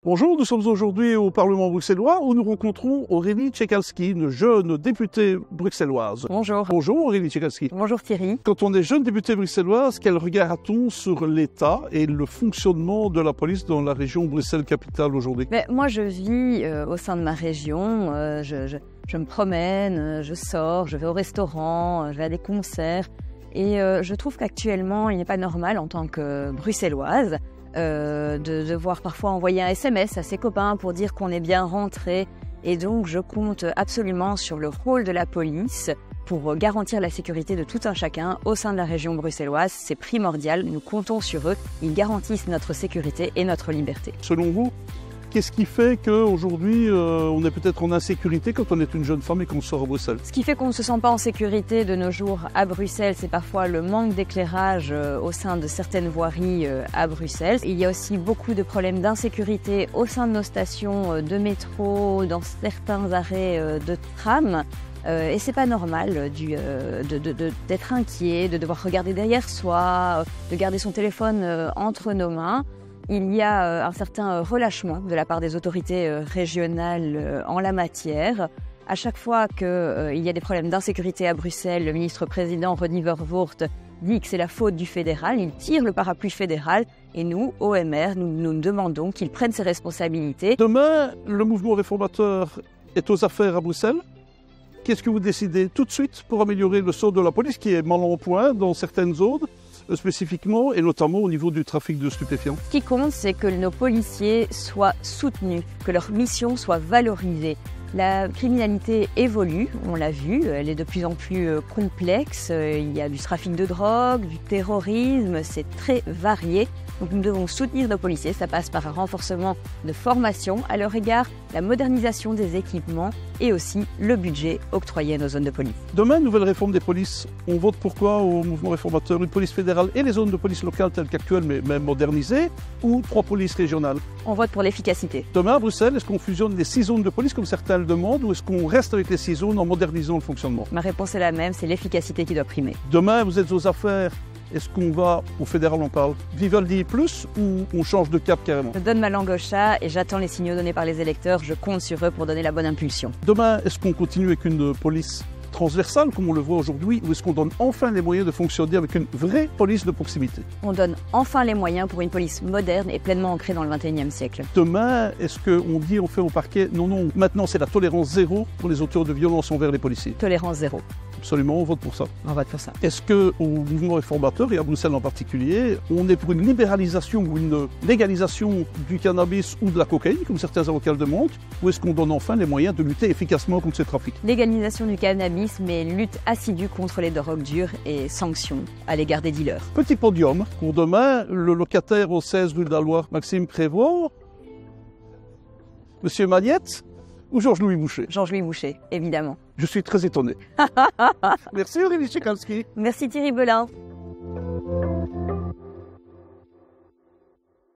Bonjour, nous sommes aujourd'hui au Parlement bruxellois où nous rencontrons Aurélie Tchekalski, une jeune députée bruxelloise. Bonjour. Bonjour Aurélie Tchekalski. Bonjour Thierry. Quand on est jeune députée bruxelloise, quel regard a-t-on sur l'État et le fonctionnement de la police dans la région Bruxelles-Capitale aujourd'hui? Moi je vis au sein de ma région, je me promène, je sors, je vais au restaurant, je vais à des concerts et je trouve qu'actuellement il n'est pas normal en tant que bruxelloise de devoir parfois envoyer un SMS à ses copains pour dire qu'on est bien rentré. Et donc je compte absolument sur le rôle de la police pour garantir la sécurité de tout un chacun au sein de la région bruxelloise. C'est primordial, nous comptons sur eux, ils garantissent notre sécurité et notre liberté. Selon vous, qu'est-ce qui fait qu'aujourd'hui on est peut-être en insécurité quand on est une jeune femme et qu'on sort à Bruxelles? Ce qui fait qu'on ne se sent pas en sécurité de nos jours à Bruxelles, c'est parfois le manque d'éclairage au sein de certaines voiries à Bruxelles. Il y a aussi beaucoup de problèmes d'insécurité au sein de nos stations de métro, dans certains arrêts de tram. Et c'est pas normal d'être inquiet, de devoir regarder derrière soi, de garder son téléphone entre nos mains. Il y a un certain relâchement de la part des autorités régionales en la matière. À chaque fois qu'il y a des problèmes d'insécurité à Bruxelles, le ministre-président Rudi Vervoort dit que c'est la faute du fédéral. Il tire le parapluie fédéral et nous, OMR, nous demandons qu'il prenne ses responsabilités. Demain, le mouvement réformateur est aux affaires à Bruxelles. Qu'est-ce que vous décidez tout de suite pour améliorer le sort de la police qui est mal en point dans certaines zones spécifiquement et notamment au niveau du trafic de stupéfiants? Ce qui compte, c'est que nos policiers soient soutenus, que leur mission soit valorisée. La criminalité évolue, on l'a vu, elle est de plus en plus complexe. Il y a du trafic de drogue, du terrorisme, c'est très varié. Donc nous devons soutenir nos policiers, ça passe par un renforcement de formation à leur égard, la modernisation des équipements et aussi le budget octroyé à nos zones de police. Demain, nouvelle réforme des polices. On vote pourquoi au mouvement réformateur? Une police fédérale et les zones de police locales telles qu'actuelles mais même modernisées ou 3 polices régionales? On vote pour l'efficacité. Demain à Bruxelles, est-ce qu'on fusionne les 6 zones de police comme certains le demandent ou est-ce qu'on reste avec les 6 zones en modernisant le fonctionnement? Ma réponse est la même, c'est l'efficacité qui doit primer. Demain, vous êtes aux affaires. Est-ce qu'on va au fédéral, on parle Vivaldi plus ou on change de cap carrément? Je donne ma langue au chat et j'attends les signaux donnés par les électeurs. Je compte sur eux pour donner la bonne impulsion. Demain, est-ce qu'on continue avec une police transversale comme on le voit aujourd'hui ou est-ce qu'on donne enfin les moyens de fonctionner avec une vraie police de proximité? On donne enfin les moyens pour une police moderne et pleinement ancrée dans le XXIe siècle. Demain, est-ce qu'on dit, on fait au parquet, non, maintenant c'est la tolérance zéro pour les auteurs de violences envers les policiers? Tolérance zéro. Absolument, on vote pour ça. On vote pour ça. Est-ce qu'au mouvement réformateur, et à Bruxelles en particulier, on est pour une libéralisation ou une légalisation du cannabis ou de la cocaïne, comme certains avocats le demandent, ou est-ce qu'on donne enfin les moyens de lutter efficacement contre ces trafics? Légalisation du cannabis, mais lutte assidue contre les drogues dures et sanctions à l'égard des dealers. Petit podium pour demain, le locataire au 16 rue de la Loire, Maxime Prévost, Monsieur Magnette ou Georges-Louis Boucher? Georges-Louis Boucher, évidemment. Je suis très étonné. Merci Aurélie Tchekalski. Merci Thierry Belin.